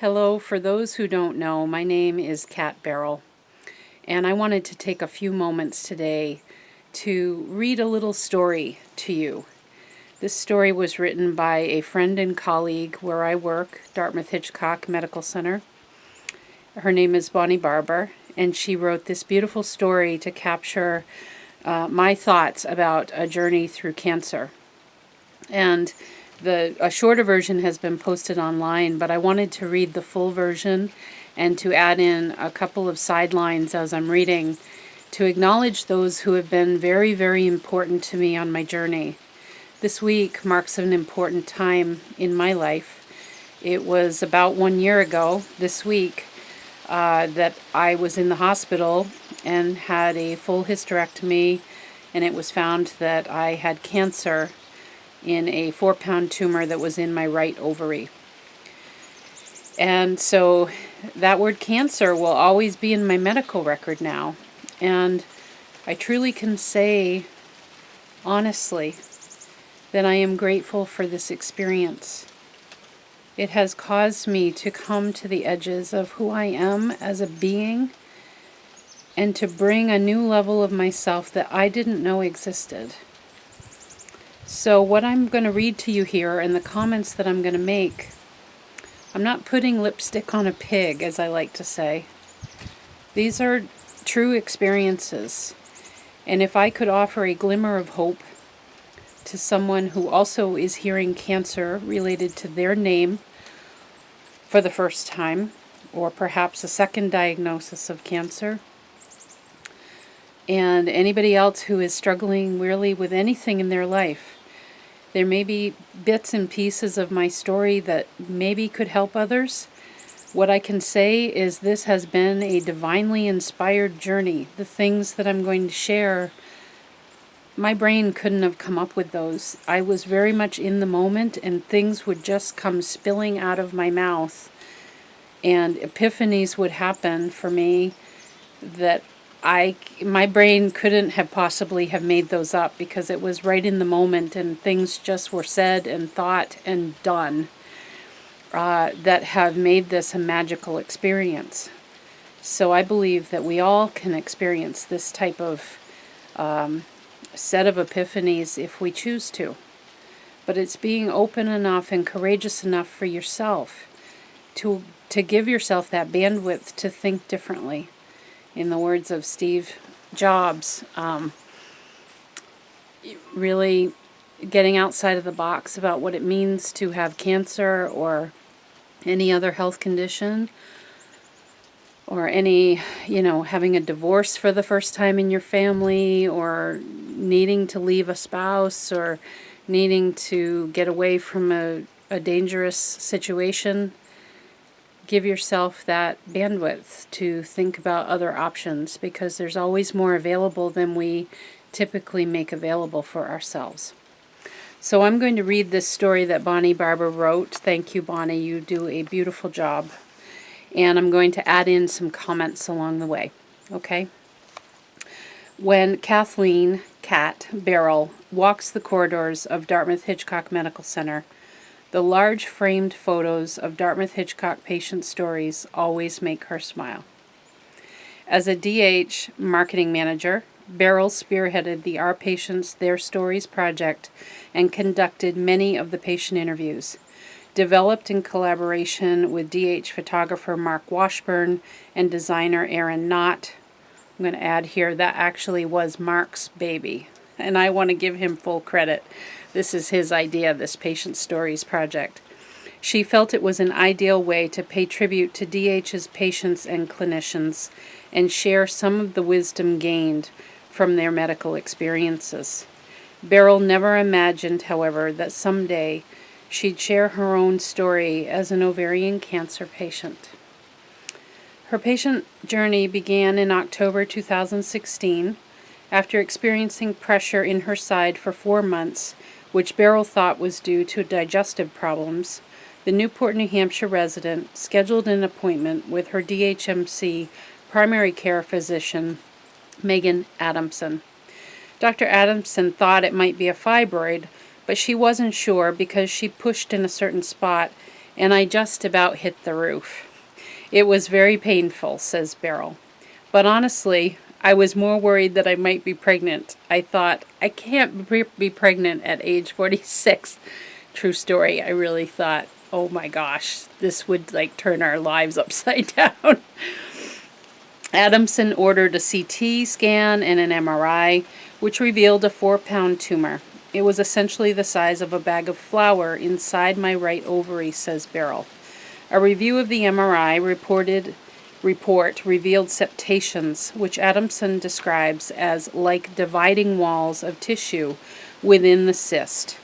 Hello, for those who don't know, my name is Kat Barrel, and I wanted to take a few moments today to read a little story to you. This story was written by a friend and colleague where I work, Dartmouth Hitchcock Medical Center. Her name is Bonnie Barber, and she wrote this beautiful story to capture my thoughts about a journey through cancer. And a shorter version has been posted online, but I wanted to read the full version and to add in a couple of sidelines as I'm reading to acknowledge those who have been very, very important to me on my journey. This week marks an important time in my life. It was about 1 year ago this week that I was in the hospital and had a full hysterectomy, and it was found that I had cancer in a 4-pound tumor that was in my right ovary. And so that word cancer will always be in my medical record now. And I truly can say, honestly, that I am grateful for this experience. It has caused me to come to the edges of who I am as a being and to bring a new level of myself that I didn't know existed. So what I'm going to read to you here and the comments that I'm going to make, I'm not putting lipstick on a pig, as I like to say. These are true experiences. And if I could offer a glimmer of hope to someone who also is hearing cancer related to their name for the first time, or perhaps a second diagnosis of cancer, and anybody else who is struggling really with anything in their life, there may be bits and pieces of my story that maybe could help others. What I can say is this has been a divinely inspired journey. The things that I'm going to share, my brain couldn't have come up with those. I was very much in the moment, and things would just come spilling out of my mouth. And epiphanies would happen for me that my brain couldn't have possibly have made those up, because it was right in the moment and things just were said and thought and done that have made this a magical experience. So I believe that we all can experience this type of set of epiphanies if we choose to. But it's being open enough and courageous enough for yourself to give yourself that bandwidth to think differently. In the words of Steve Jobs, really getting outside of the box about what it means to have cancer or any other health condition, or any, having a divorce for the first time in your family, or needing to leave a spouse, or needing to get away from a dangerous situation. Give yourself that bandwidth to think about other options, because there's always more available than we typically make available for ourselves. So I'm going to read this story that Bonnie Barber wrote. Thank you, Bonnie. You do a beautiful job. And I'm going to add in some comments along the way. Okay? When Kathleen Kat Barrel walks the corridors of Dartmouth Hitchcock Medical Center, the large framed photos of Dartmouth Hitchcock patient stories always make her smile. As a DH marketing manager, Barrel spearheaded the Our Patients, Their Stories project and conducted many of the patient interviews. Developed in collaboration with DH photographer Mark Washburn and designer Aaron Knott. I'm going to add here that actually was Mark's baby, and I want to give him full credit. This is his idea, this Patient Stories project. She felt it was an ideal way to pay tribute to DH's patients and clinicians and share some of the wisdom gained from their medical experiences. Barrel never imagined, however, that someday she'd share her own story as an ovarian cancer patient. Her patient journey began in October 2016 after experiencing pressure in her side for 4 months, which Barrel thought was due to digestive problems. The Newport, New Hampshire resident scheduled an appointment with her DHMC primary care physician, Megan Adamson. Dr. Adamson thought it might be a fibroid, but she wasn't sure because she pushed in a certain spot and I just about hit the roof. It was very painful, says Beryl. But honestly, I was more worried that I might be pregnant. I thought, I can't be pregnant at age 46. True story. I really thought, oh my gosh, this would like turn our lives upside down. Adamson ordered a CT scan and an MRI, which revealed a 4-pound tumor. It was essentially the size of a bag of flour inside my right ovary, says Beryl. A review of the MRI report revealed septations, which Adamson describes as like dividing walls of tissue within the cyst.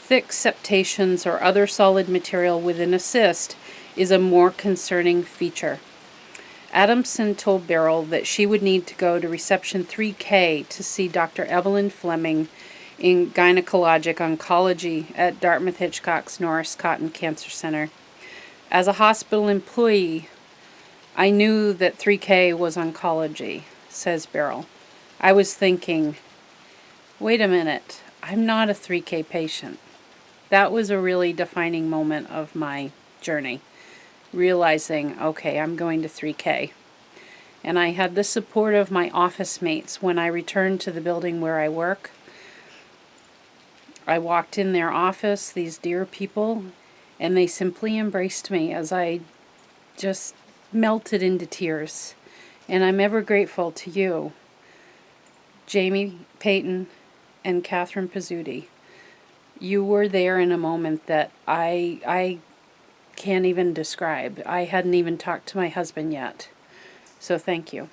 Thick septations or other solid material within a cyst is a more concerning feature. Adamson told Beryl that she would need to go to reception 3K to see Dr. Evelyn Fleming in gynecologic oncology at Dartmouth-Hitchcock's Norris Cotton Cancer Center. As a hospital employee, I knew that 3K was oncology, says Beryl. I was thinking, wait a minute, I'm not a 3K patient. That was a really defining moment of my journey. Realizing, okay, I'm going to 3K. And I had the support of my office mates when I returned to the building where I work. I walked in their office, these dear people, and they simply embraced me as I just melted into tears. And I'm ever grateful to you, Jamie Payton and Catherine Pizzuti. You were there in a moment that I can't even describe. I hadn't even talked to my husband yet. So thank you.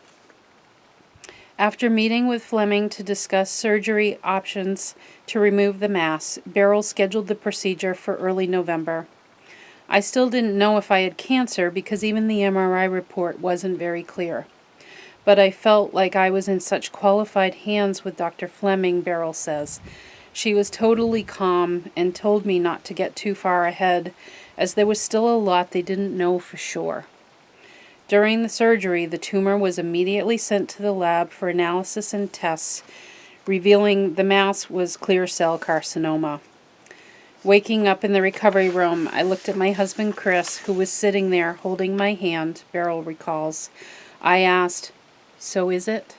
After meeting with Fleming to discuss surgery options to remove the mass, Beryl scheduled the procedure for early November. I still didn't know if I had cancer because even the MRI report wasn't very clear. But I felt like I was in such qualified hands with Dr. Fleming, Beryl says. She was totally calm and told me not to get too far ahead, as there was still a lot they didn't know for sure. During the surgery, the tumor was immediately sent to the lab for analysis and tests, revealing the mass was clear cell carcinoma. Waking up in the recovery room, I looked at my husband Chris, who was sitting there holding my hand, Beryl recalls. I asked, "So is it?"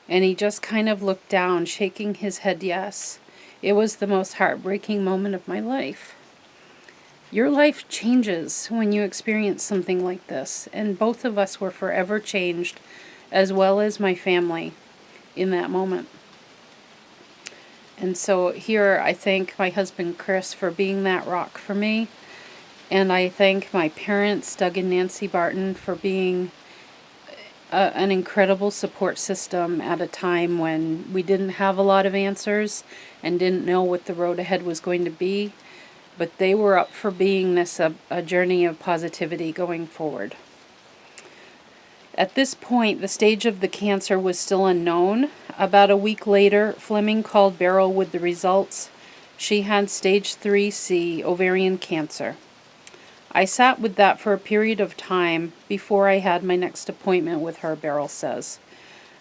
And he just kind of looked down, shaking his head yes. It was the most heartbreaking moment of my life. Your life changes when you experience something like this, and both of us were forever changed, as well as my family, in that moment. And so here I thank my husband Chris for being that rock for me, and I thank my parents, Doug and Nancy Barton, for being an incredible support system at a time when we didn't have a lot of answers and didn't know what the road ahead was going to be. But they were up for being this a journey of positivity going forward. At this point, the stage of the cancer was still unknown. About a week later, Fleming called Beryl with the results. She had stage 3C ovarian cancer. I sat with that for a period of time before I had my next appointment with her, Beryl says.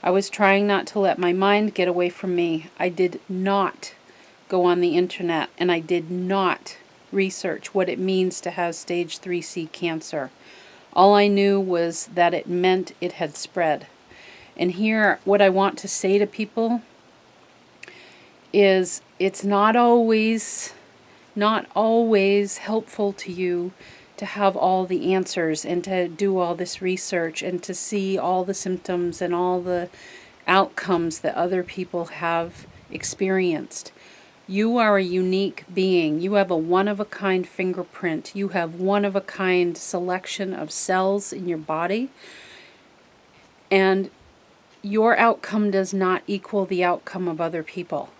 I was trying not to let my mind get away from me. I did not go on the internet, and I did not research what it means to have stage 3C cancer. All I knew was that it meant it had spread. And here, what I want to say to people is it's not always helpful to you to have all the answers and to do all this research and to see all the symptoms and all the outcomes that other people have experienced. You are a unique being. You have a one-of-a-kind fingerprint. You have one-of-a-kind selection of cells in your body. And your outcome does not equal the outcome of other people.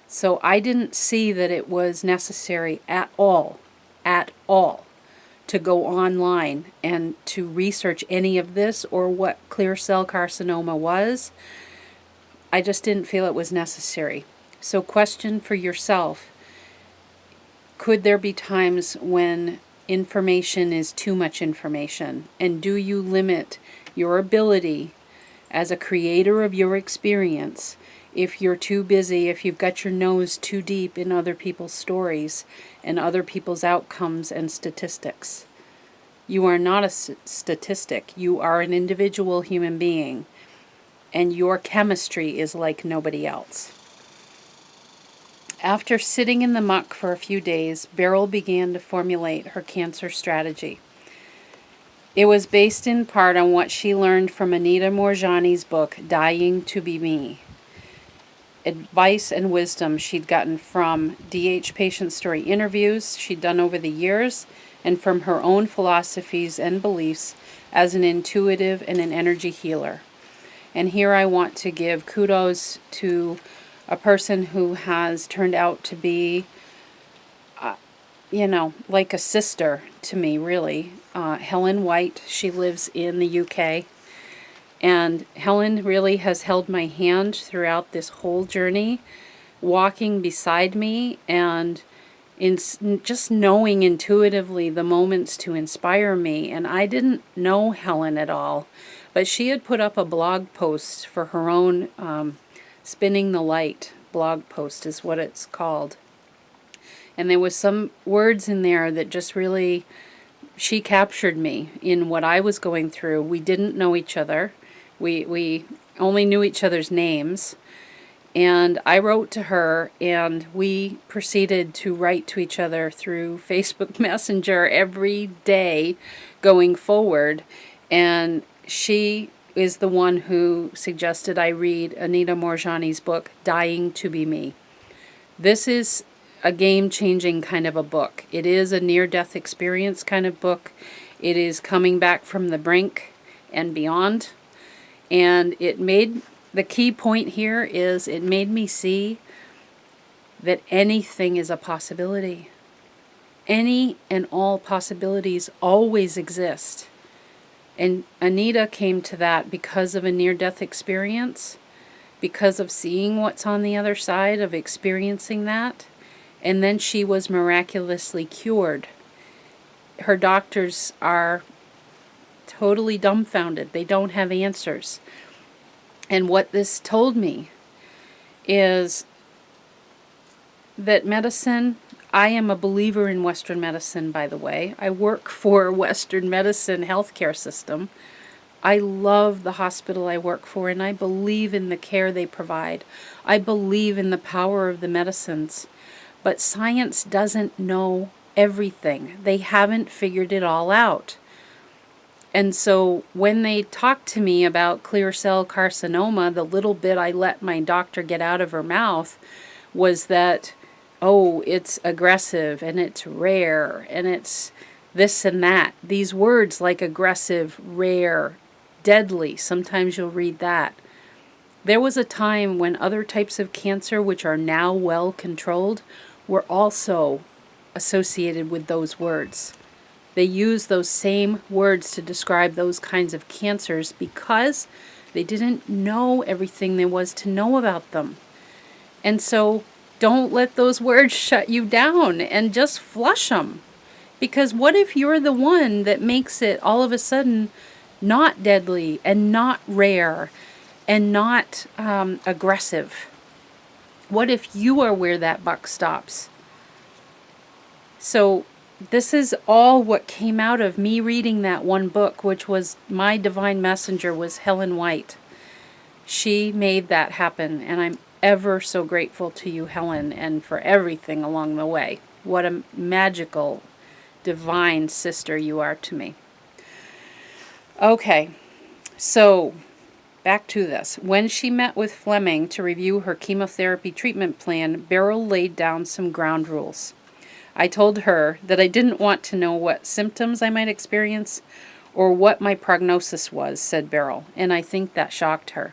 So I didn't see that it was necessary at all, to go online and to research any of this or what clear cell carcinoma was. I just didn't feel it was necessary. So question for yourself, could there be times when information is too much information? And do you limit your ability as a creator of your experience if you're too busy, if you've got your nose too deep in other people's stories and other people's outcomes and statistics. You are not a statistic. You are an individual human being, and your chemistry is like nobody else. After sitting in the muck for a few days, Beryl began to formulate her cancer strategy. It was based in part on what she learned from Anita Moorjani's book, Dying to Be Me. Advice and wisdom she'd gotten from DH patient story interviews she'd done over the years, and from her own philosophies and beliefs as an intuitive and an energy healer. And here I want to give kudos to a person who has turned out to be, like a sister to me, really. Helen White, she lives in the UK. And Helen really has held my hand throughout this whole journey, walking beside me and just knowing intuitively the moments to inspire me. And I didn't know Helen at all, but she had put up a blog post for her own Spinning the Light blog post is what it's called. And there was some words in there that just really, she captured me in what I was going through. We didn't know each other. We only knew each other's names. And I wrote to her, and we proceeded to write to each other through Facebook Messenger every day going forward. And she is the one who suggested I read Anita Moorjani's book, Dying to Be Me. This is a game-changing kind of a book. It is a near-death experience kind of book. It is coming back from the brink and beyond. And the key point here is it made me see that anything is a possibility. Any and all possibilities always exist. And Anita came to that because of a near-death experience, because of seeing what's on the other side of experiencing that. And then she was miraculously cured. Her doctors are totally dumbfounded. They don't have answers. And what this told me is that medicine, I am a believer in Western medicine, by the way. I work for a Western medicine healthcare system. I love the hospital I work for, and I believe in the care they provide. I believe in the power of the medicines. But science doesn't know everything. They haven't figured it all out. And so when they talked to me about clear cell carcinoma, the little bit I let my doctor get out of her mouth was that, oh, it's aggressive and it's rare and it's this and that. These words like aggressive, rare, deadly, sometimes you'll read that. There was a time when other types of cancer, which are now well controlled, were also associated with those words. They use those same words to describe those kinds of cancers because they didn't know everything there was to know about them. And so don't let those words shut you down and just flush them. Because what if you're the one that makes it all of a sudden not deadly and not rare and not aggressive? What if you are where that buck stops? So this is all what came out of me reading that one book, which was my divine messenger was Helen White. She made that happen, and I'm ever so grateful to you, Helen, and for everything along the way. What a magical, divine sister you are to me. Okay, so back to this. When she met with Fleming to review her chemotherapy treatment plan, Beryl laid down some ground rules. I told her that I didn't want to know what symptoms I might experience or what my prognosis was, said Beryl, and I think that shocked her.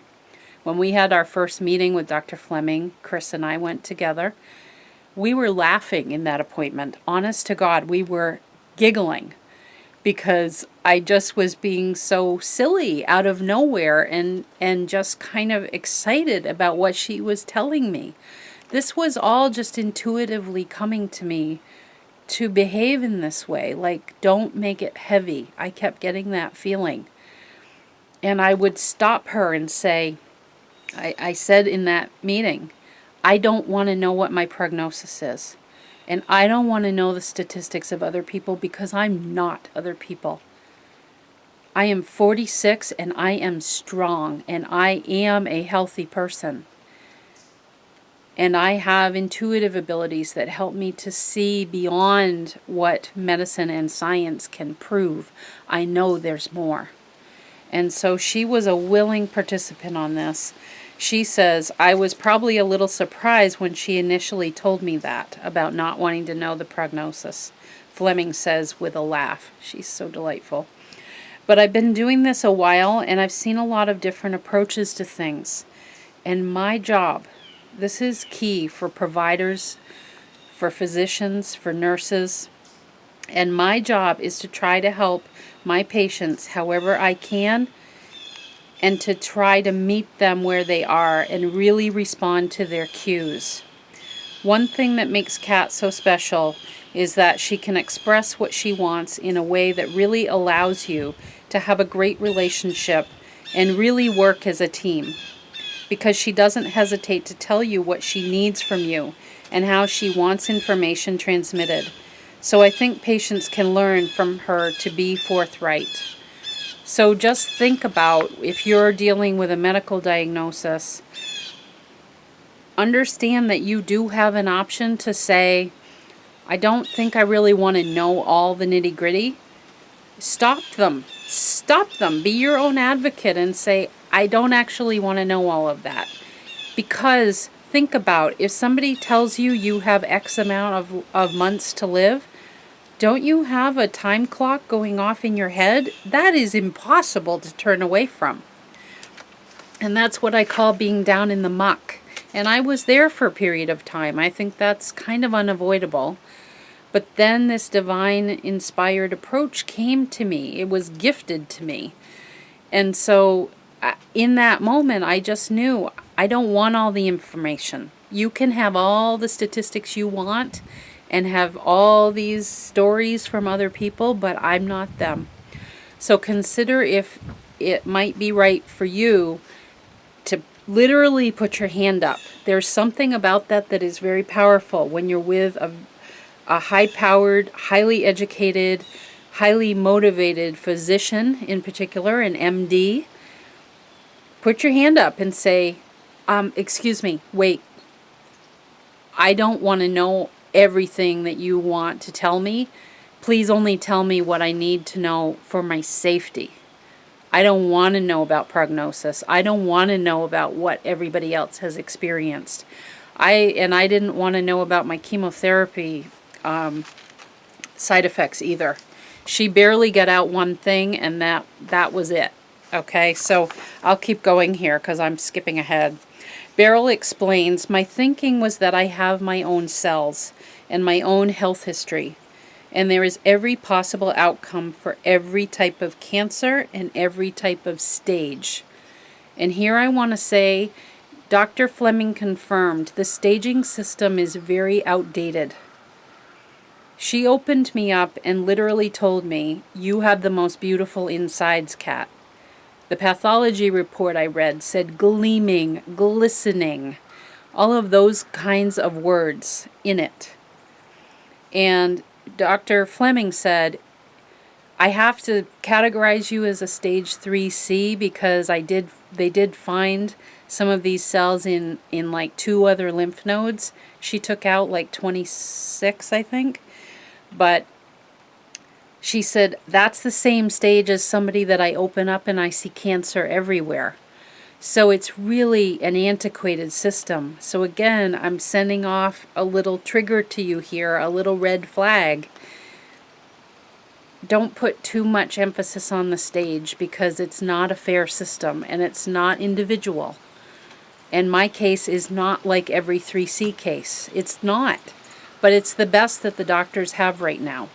When we had our first meeting with Dr. Fleming, Chris and I went together. We were laughing in that appointment. Honest to God, we were giggling because I just was being so silly out of nowhere and just kind of excited about what she was telling me. This was all just intuitively coming to me to behave in this way, like don't make it heavy. I kept getting that feeling. And I would stop her and say, I said in that meeting, I don't want to know what my prognosis is. And I don't want to know the statistics of other people because I'm not other people. I am 46 and I am strong and I am a healthy person. And I have intuitive abilities that help me to see beyond what medicine and science can prove. I know there's more. And so she was a willing participant on this. She says, I was probably a little surprised when she initially told me that, about not wanting to know the prognosis. Fleming says with a laugh. She's so delightful. But I've been doing this a while, and I've seen a lot of different approaches to things. And my job, this is key for providers, for physicians, for nurses, and my job is to try to help my patients however I can, and to try to meet them where they are and really respond to their cues. One thing that makes Kat so special is that she can express what she wants in a way that really allows you to have a great relationship and really work as a team, because she doesn't hesitate to tell you what she needs from you and how she wants information transmitted. So I think patients can learn from her to be forthright. So just think about, if you're dealing with a medical diagnosis, understand that you do have an option to say, I don't think I really want to know all the nitty-gritty. Stop them. Stop them. Be your own advocate and say, I don't actually want to know all of that. Because think about, if somebody tells you you have X amount of months to live, don't you have a time clock going off in your head? That is impossible to turn away from. And that's what I call being down in the muck. And I was there for a period of time. I think that's kind of unavoidable. But then this divine inspired approach came to me. It was gifted to me. And so in that moment, I just knew I don't want all the information. You can have all the statistics you want and have all these stories from other people, but I'm not them. So consider if it might be right for you to literally put your hand up. There's something about that that is very powerful when you're with a high-powered, highly educated, highly motivated physician, in particular, an MD. Put your hand up and say, excuse me, wait. I don't want to know everything that you want to tell me. Please only tell me what I need to know for my safety. I don't want to know about prognosis. I don't want to know about what everybody else has experienced. I didn't want to know about my chemotherapy side effects either. She barely got out one thing, and that was it. Okay, so I'll keep going here because I'm skipping ahead. Beryl explains, my thinking was that I have my own cells and my own health history, and there is every possible outcome for every type of cancer and every type of stage. And here I want to say, Dr. Fleming confirmed the staging system is very outdated. She opened me up and literally told me, you have the most beautiful insides, Kat. The pathology report I read said gleaming, glistening, all of those kinds of words in it. And Dr. Fleming said, I have to categorize you as a stage 3C because they did find some of these cells in like 2 other lymph nodes. She took out like 26, I think. But she said, that's the same stage as somebody that I open up and I see cancer everywhere. So it's really an antiquated system. So again, I'm sending off a little trigger to you here, a little red flag. Don't put too much emphasis on the stage because it's not a fair system and it's not individual. And my case is not like every 3C case. It's not. But it's the best that the doctors have right now.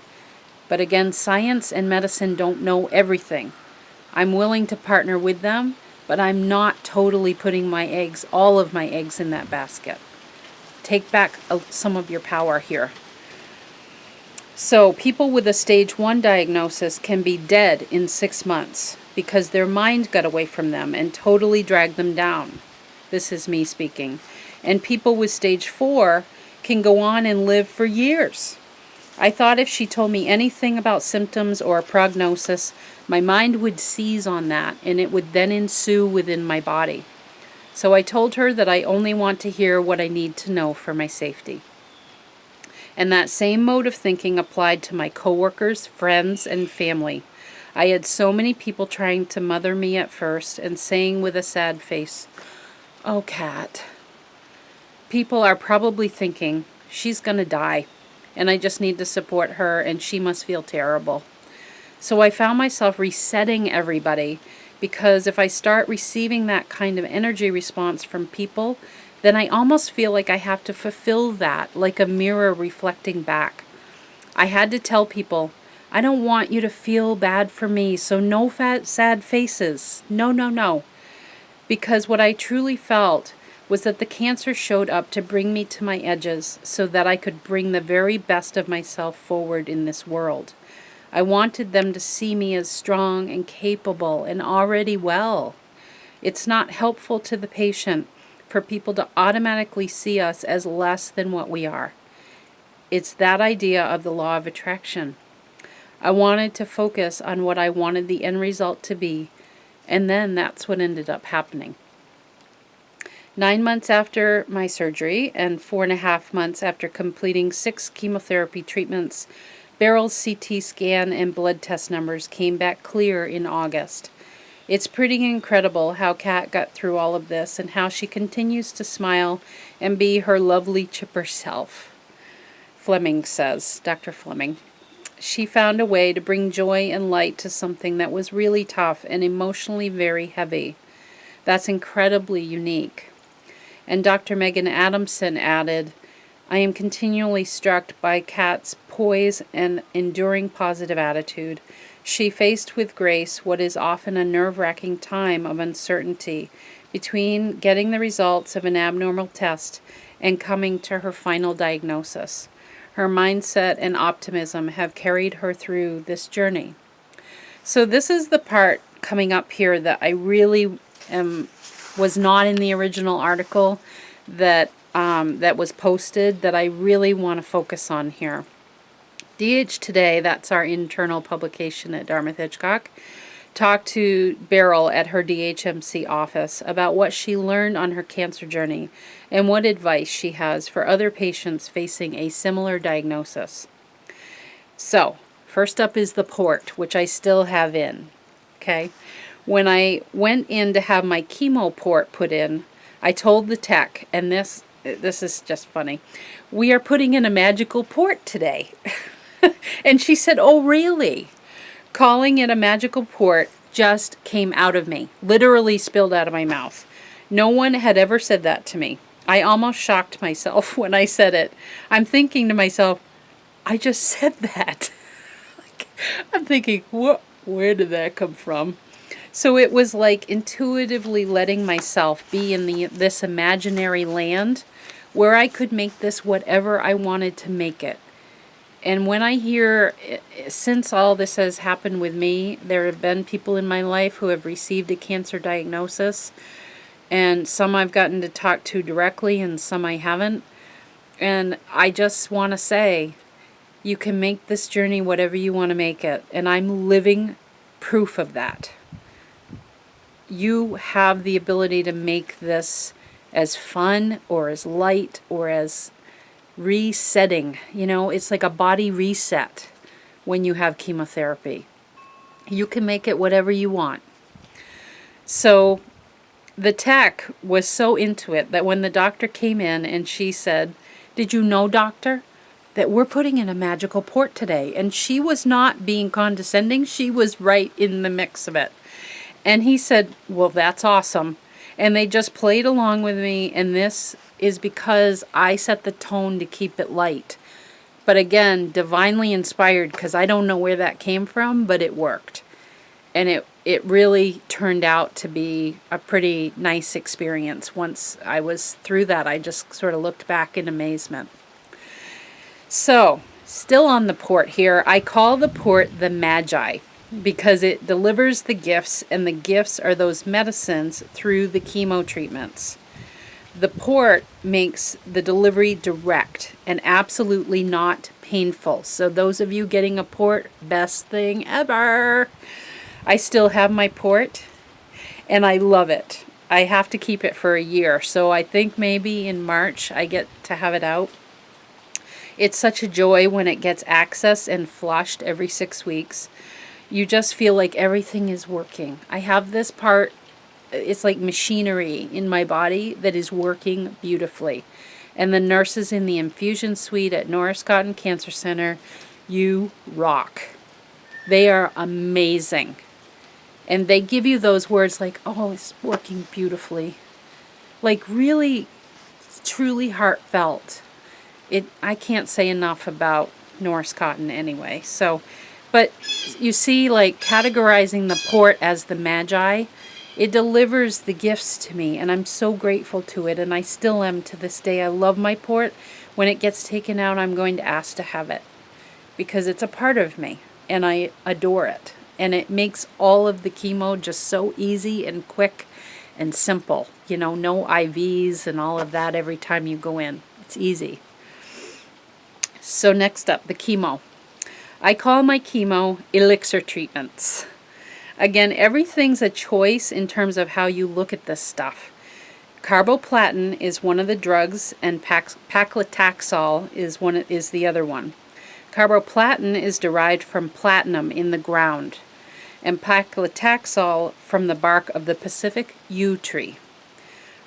But again, science and medicine don't know everything. I'm willing to partner with them, but I'm not totally putting all of my eggs in that basket. Take back some of your power here. So people with a stage 1 diagnosis can be dead in 6 months because their mind got away from them and totally dragged them down. This is me speaking. And people with stage 4 can go on and live for years. I thought if she told me anything about symptoms or a prognosis, my mind would seize on that, and it would then ensue within my body. So I told her that I only want to hear what I need to know for my safety. And that same mode of thinking applied to my coworkers, friends, and family. I had so many people trying to mother me at first and saying with a sad face, "Oh, Kat." People are probably thinking, she's going to die, and I just need to support her, and she must feel terrible. So I found myself resetting everybody, because if I start receiving that kind of energy response from people, then I almost feel like I have to fulfill that, like a mirror reflecting back. I had to tell people, I don't want you to feel bad for me, so no sad faces. No, no, no. Because what I truly felt was that the cancer showed up to bring me to my edges so that I could bring the very best of myself forward in this world. I wanted them to see me as strong and capable and already well. It's not helpful to the patient for people to automatically see us as less than what we are. It's that idea of the law of attraction. I wanted to focus on what I wanted the end result to be, and then that's what ended up happening. 9 months after my surgery and 4.5 months after completing 6 chemotherapy treatments, Beryl's CT scan and blood test numbers came back clear in August. It's pretty incredible how Kat got through all of this and how she continues to smile and be her lovely chipper self. Fleming says, Dr. Fleming. She found a way to bring joy and light to something that was really tough and emotionally very heavy. That's incredibly unique. And Dr. Megan Adamson added, I am continually struck by Kat's poise and enduring positive attitude. She faced with grace what is often a nerve-wracking time of uncertainty between getting the results of an abnormal test and coming to her final diagnosis. Her mindset and optimism have carried her through this journey. So this is the part coming up here that I really was not in the original article that was posted, that I really want to focus on here. DH Today, that's our internal publication at Dartmouth-Hitchcock, talked to Beryl at her DHMC office about what she learned on her cancer journey and what advice she has for other patients facing a similar diagnosis. So, first up is the port, which I still have in. Okay? When I went in to have my chemo port put in, I told the tech, and this is just funny, we are putting in a magical port today. And she said, oh, really? Calling it a magical port just came out of me, literally spilled out of my mouth. No one had ever said that to me. I almost shocked myself when I said it. I'm thinking to myself, I just said that. I'm thinking, where did that come from? So it was like intuitively letting myself be in this imaginary land where I could make this whatever I wanted to make it. And when I hear, since all this has happened with me, there have been people in my life who have received a cancer diagnosis, and some I've gotten to talk to directly and some I haven't. And I just want to say, you can make this journey whatever you want to make it. And I'm living proof of that. You have the ability to make this as fun or as light or as resetting. You know, it's like a body reset when you have chemotherapy. You can make it whatever you want. So the tech was so into it that when the doctor came in and she said, did you know, doctor, that we're putting in a magical port today? And she was not being condescending. She was right in the mix of it. And he said, well, that's awesome. And they just played along with me, and this is because I set the tone to keep it light. But again, divinely inspired, because I don't know where that came from, but it worked. And it really turned out to be a pretty nice experience. Once I was through that, I just sort of looked back in amazement. So, still on the port here, I call the port the Magi, because it delivers the gifts, and the gifts are those medicines through the chemo treatments. The port makes the delivery direct and absolutely not painful. So those of you getting a port, best thing ever. I still have my port and I love it. I have to keep it for a year. So I think maybe in March I get to have it out. It's such a joy when it gets accessed and flushed every 6 weeks. You just feel like everything is working. I have this part, it's like machinery in my body that is working beautifully. And the nurses in the infusion suite at Norris Cotton Cancer Center, you rock. They are amazing. And they give you those words like, oh, it's working beautifully. Like really, truly heartfelt. I can't say enough about Norris Cotton anyway. So, but you see, like categorizing the port as the Magi, it delivers the gifts to me, and I'm so grateful to it, and I still am to this day. I love my port. When it gets taken out, I'm going to ask to have it because it's a part of me, and I adore it. And it makes all of the chemo just so easy and quick and simple. You know, no IVs and all of that every time you go in. It's easy. So next up, the chemo. I call my chemo elixir treatments. Again, everything's a choice in terms of how you look at this stuff. Carboplatin is one of the drugs, and paclitaxel is the other one. Carboplatin is derived from platinum in the ground, and paclitaxel from the bark of the Pacific yew tree.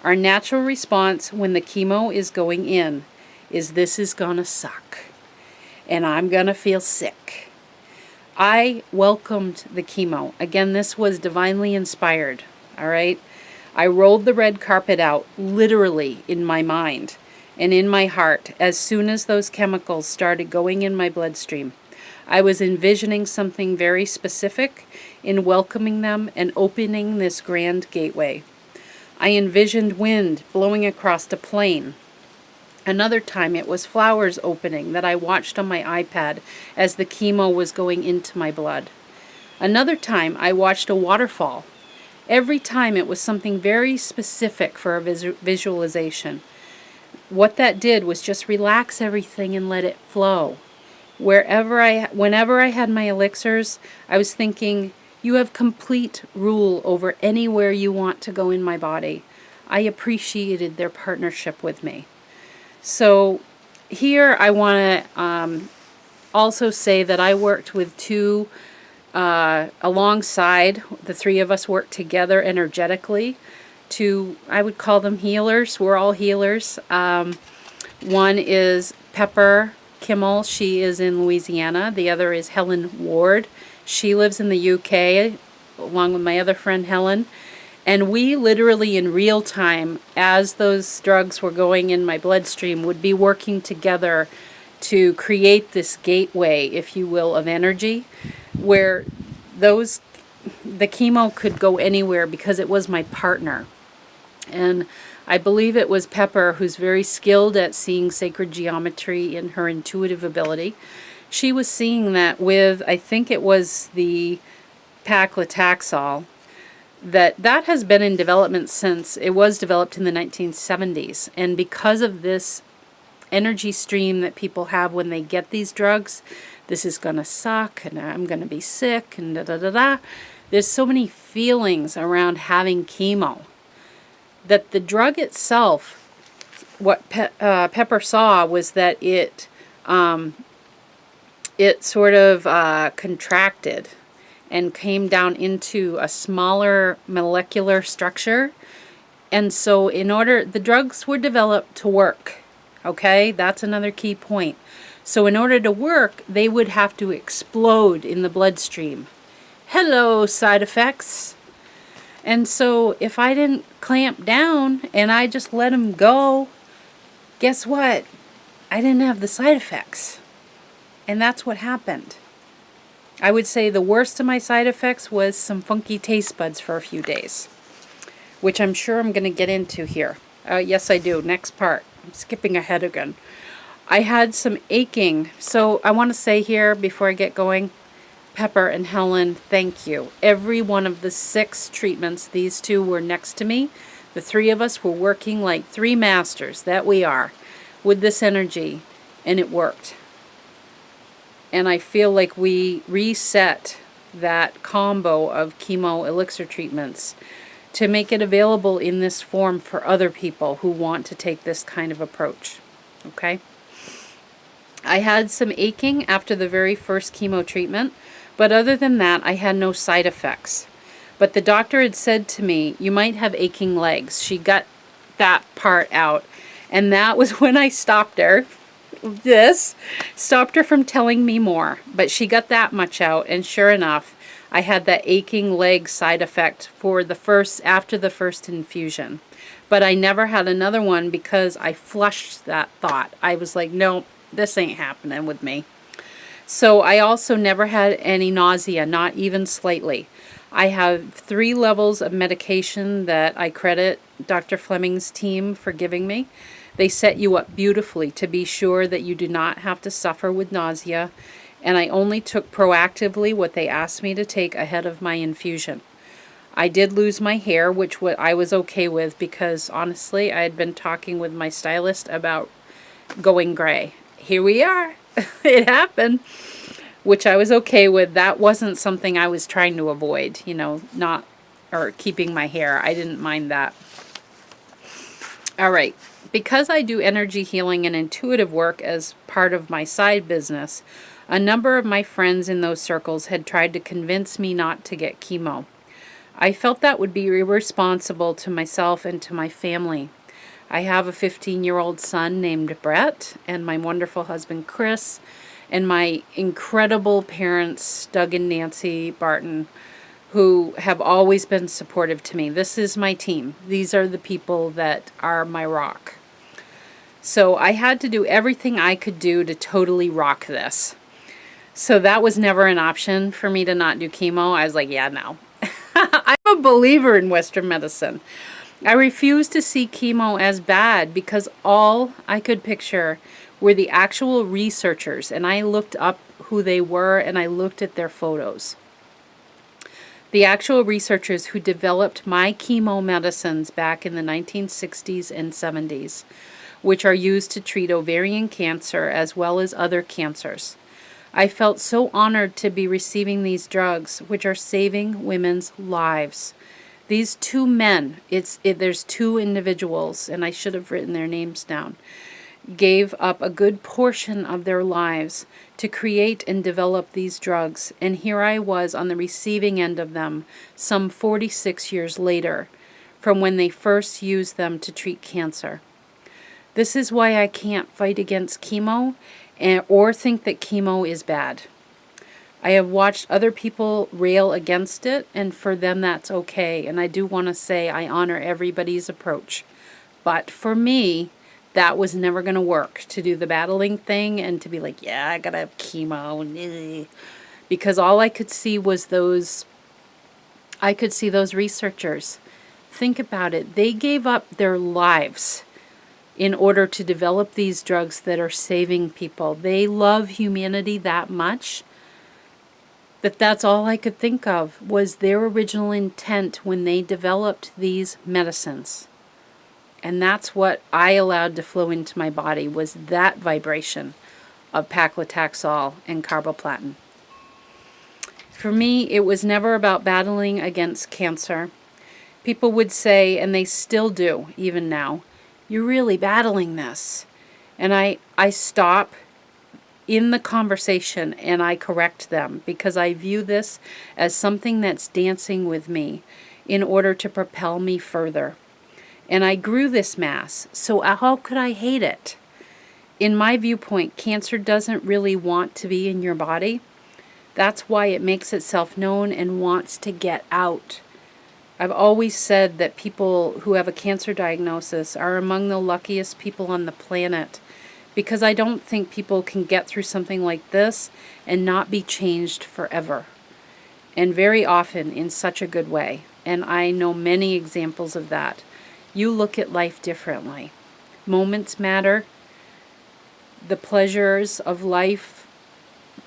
Our natural response when the chemo is going in is this is gonna suck, and I'm gonna feel sick. I welcomed the chemo. Again, this was divinely inspired, all right? I rolled the red carpet out, literally, in my mind and in my heart as soon as those chemicals started going in my bloodstream. I was envisioning something very specific in welcoming them and opening this grand gateway. I envisioned wind blowing across a plain. Another time it was flowers opening that I watched on my iPad as the chemo was going into my blood. Another time I watched a waterfall. Every time it was something very specific for a visualization. What that did was just relax everything and let it flow. Whenever I had my elixirs, I was thinking, you have complete rule over anywhere you want to go in my body. I appreciated their partnership with me. So here I want to also say that I worked with two alongside. The three of us worked together energetically to, I would call them healers. We're all healers. One is Pepper Kimmel. She is in Louisiana. The other is Helen Ward. She lives in the UK along with my other friend Helen. And we literally in real time, as those drugs were going in my bloodstream, would be working together to create this gateway, if you will, of energy, where the chemo could go anywhere because it was my partner. And I believe it was Pepper, who's very skilled at seeing sacred geometry in her intuitive ability. She was seeing that with, I think it was the paclitaxel, that has been in development since it was developed in the 1970s. And because of this energy stream that people have when they get these drugs, this is going to suck and I'm going to be sick and da-da-da-da. There's so many feelings around having chemo that the drug itself, what Pepper saw was that it sort of contracted and came down into a smaller molecular structure. And so the drugs were developed to work, okay? That's another key point. So in order to work, they would have to explode in the bloodstream. Hello, side effects. And so if I didn't clamp down and I just let them go, guess what? I didn't have the side effects. And that's what happened. I would say the worst of my side effects was some funky taste buds for a few days, which I'm sure I'm going to get into here. Yes, I do. Next part. I'm skipping ahead again. I had some aching. So I want to say here before I get going, Pepper and Helen, thank you. Every one of the 6 treatments, these two were next to me. The three of us were working like three masters that we are with this energy, and it worked. And I feel like we reset that combo of chemo elixir treatments to make it available in this form for other people who want to take this kind of approach. Okay? I had some aching after the very first chemo treatment, but other than that, I had no side effects. But the doctor had said to me, you might have aching legs. She got that part out. And that was when I stopped her. Stopped her from telling me more. But she got that much out, and sure enough, I had that aching leg side effect after the first infusion. But I never had another one because I flushed that thought. I was like, no, this ain't happening with me. So I also never had any nausea, not even slightly. I have 3 levels of medication that I credit Dr. Fleming's team for giving me. They set you up beautifully to be sure that you do not have to suffer with nausea, and I only took proactively what they asked me to take ahead of my infusion. I did lose my hair, which I was okay with because, honestly, I had been talking with my stylist about going gray. Here we are. It happened, which I was okay with. That wasn't something I was trying to avoid, keeping my hair. I didn't mind that. All right. Because I do energy healing and intuitive work as part of my side business, a number of my friends in those circles had tried to convince me not to get chemo. I felt that would be irresponsible to myself and to my family. I have a 15-year-old son named Brett, and my wonderful husband Chris, and my incredible parents, Doug and Nancy Barton, who have always been supportive to me. This is my team. These are the people that are my rock. So I had to do everything I could do to totally rock this. So that was never an option for me to not do chemo. I was like, yeah, no. I'm a believer in Western medicine. I refused to see chemo as bad because all I could picture were the actual researchers, and I looked up who they were and I looked at their photos. The actual researchers who developed my chemo medicines back in the 1960s and 70s, which are used to treat ovarian cancer as well as other cancers. I felt so honored to be receiving these drugs, which are saving women's lives. These 2 men, there's 2 individuals, and I should have written their names down, gave up a good portion of their lives to create and develop these drugs, and here I was on the receiving end of them some 46 years later from when they first used them to treat cancer. This is why I can't fight against chemo or think that chemo is bad. I have watched other people rail against it, and for them that's okay. And I do want to say I honor everybody's approach. But for me, that was never going to work, to do the battling thing and to be like, yeah, I got to have chemo. Because all I could see was those researchers. Think about it. They gave up their lives in order to develop these drugs that are saving people. They love humanity that much that's all I could think of was their original intent when they developed these medicines. And that's what I allowed to flow into my body, was that vibration of paclitaxel and carboplatin. For me, it was never about battling against cancer. People would say, and they still do, even now, you're really battling this. And I stop in the conversation and I correct them because I view this as something that's dancing with me in order to propel me further. And I grew this mass, so how could I hate it? In my viewpoint, cancer doesn't really want to be in your body. That's why it makes itself known and wants to get out. I've always said that people who have a cancer diagnosis are among the luckiest people on the planet, because I don't think people can get through something like this and not be changed forever. And very often in such a good way. And I know many examples of that. You look at life differently. Moments matter. The pleasures of life,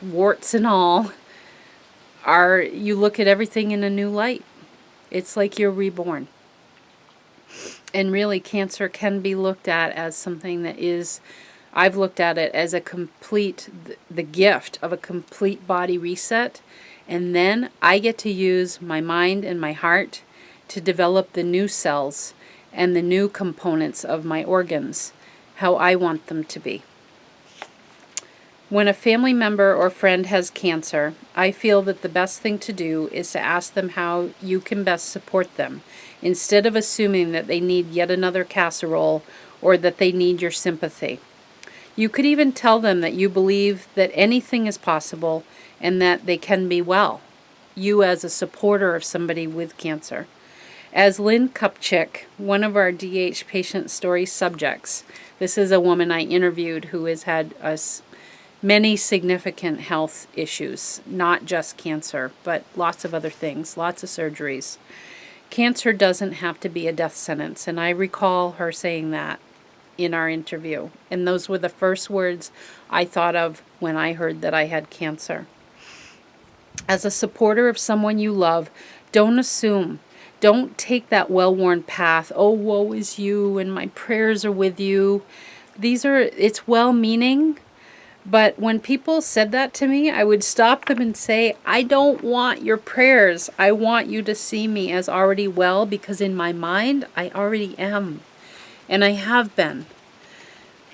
warts and all, you look at everything in a new light. It's like you're reborn. And really, cancer can be looked at as something that is, I've looked at it as a complete, the gift of a complete body reset. And then I get to use my mind and my heart to develop the new cells and the new components of my organs, how I want them to be. When a family member or friend has cancer, I feel that the best thing to do is to ask them how you can best support them, instead of assuming that they need yet another casserole or that they need your sympathy. You could even tell them that you believe that anything is possible and that they can be well, you as a supporter of somebody with cancer. As Lynn Kupchik, one of our DH patient story subjects, this is a woman I interviewed who has had many significant health issues, not just cancer, but lots of other things, lots of surgeries. Cancer doesn't have to be a death sentence, and I recall her saying that in our interview. And those were the first words I thought of when I heard that I had cancer. As a supporter of someone you love, don't assume. Don't take that well-worn path, oh, woe is you, and my prayers are with you. It's well-meaning. But when people said that to me, I would stop them and say, I don't want your prayers. I want you to see me as already well, because in my mind, I already am. And I have been.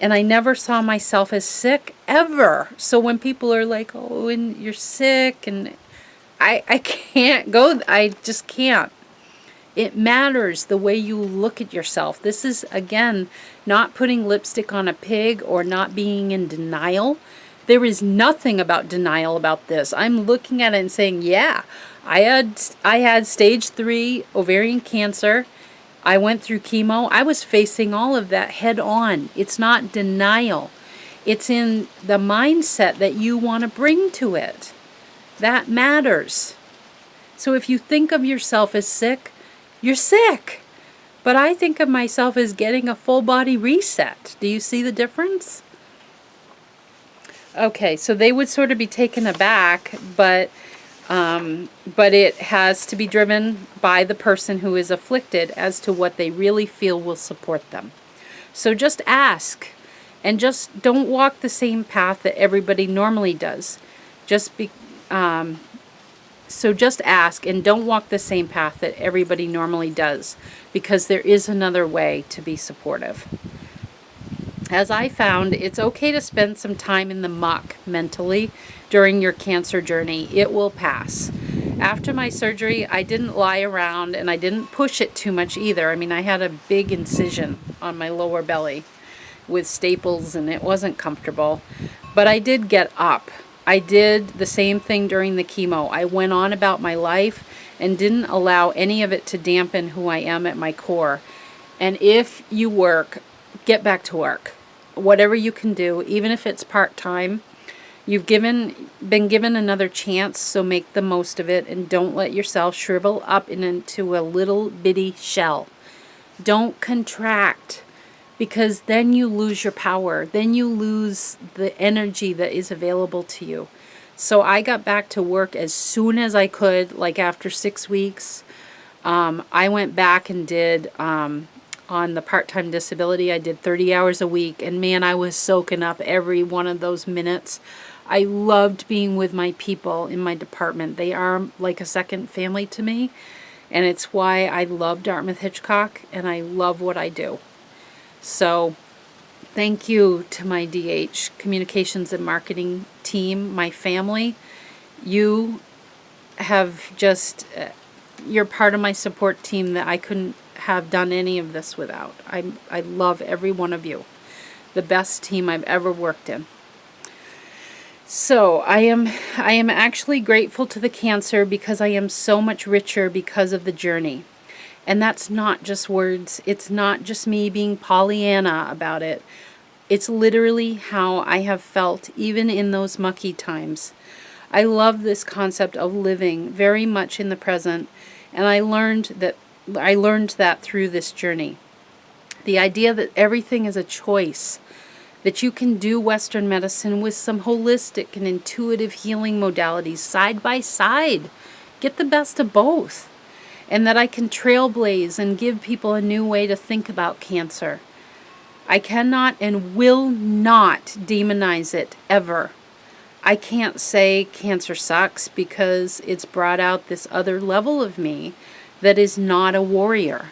And I never saw myself as sick, ever. So when people are like, oh, and you're sick, and I can't go, I just can't. It matters the way you look at yourself. This is, again, not putting lipstick on a pig or not being in denial. There is nothing about denial about this. I'm looking at it and saying, yeah, I had stage 3 ovarian cancer. I went through chemo. I was facing all of that head on. It's not denial. It's in the mindset that you want to bring to it. That matters. So if you think of yourself as sick, you're sick. But I think of myself as getting a full body reset. Do you see the difference? Okay, so they would sort of be taken aback, but it has to be driven by the person who is afflicted as to what they really feel will support them. So just ask, and just don't walk the same path that everybody normally does. So just ask, and don't walk the same path that everybody normally does, because there is another way to be supportive. As I found, it's okay to spend some time in the muck mentally during your cancer journey. It will pass. After my surgery, I didn't lie around, and I didn't push it too much either. I mean, I had a big incision on my lower belly with staples, and it wasn't comfortable. But I did get up. I did the same thing during the chemo. I went on about my life and didn't allow any of it to dampen who I am at my core. And if you work, get back to work. Whatever you can do, even if it's part-time, you've been given another chance, so make the most of it, and don't let yourself shrivel up into a little bitty shell. Don't contract, because then you lose your power. Then you lose the energy that is available to you. So I got back to work as soon as I could, like after 6 weeks. I went back and did, on the part-time disability, I did 30 hours a week. And man, I was soaking up every one of those minutes. I loved being with my people in my department. They are like a second family to me. And it's why I love Dartmouth-Hitchcock, and I love what I do. So thank you to my DH communications and marketing team, my family. You have just, you're part of my support team that I couldn't have done any of this without. I love every one of you. The best team I've ever worked in. So I am actually grateful to the cancer, because I am so much richer because of the journey. And that's not just words. It's not just me being Pollyanna about it. It's literally how I have felt even in those mucky times. I love this concept of living very much in the present, and I learned that through this journey. The idea that everything is a choice, that you can do Western medicine with some holistic and intuitive healing modalities side by side. Get the best of both. and that I can trailblaze and give people a new way to think about cancer. I cannot and will not demonize it ever. I can't say cancer sucks because it's brought out this other level of me that is not a warrior.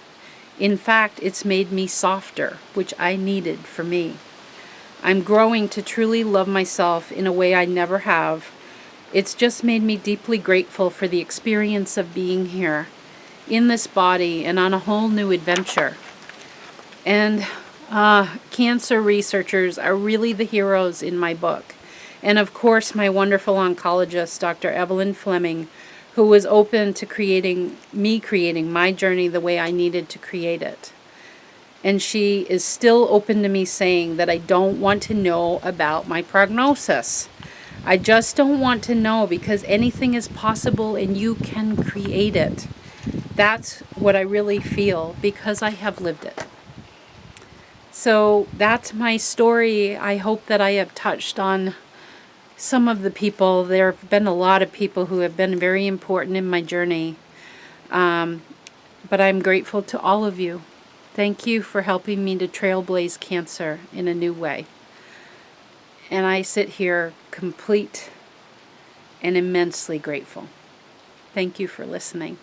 In fact, it's made me softer, which I needed for me. I'm growing to truly love myself in a way I never have. It's just made me deeply grateful for the experience of being here, in this body, and on a whole new adventure. And cancer researchers are really the heroes in my book. And of course, my wonderful oncologist, Dr. Evelyn Fleming, who was open to creating my journey the way I needed to create it. And she is still open to me saying that I don't want to know about my prognosis. I just don't want to know, because anything is possible and you can create it. That's what I really feel, because I have lived it. So that's my story. I hope that I have touched on some of the people. There have been a lot of people who have been very important in my journey. But I'm grateful to all of you. Thank you for helping me to trailblaze cancer in a new way. And I sit here complete and immensely grateful. Thank you for listening.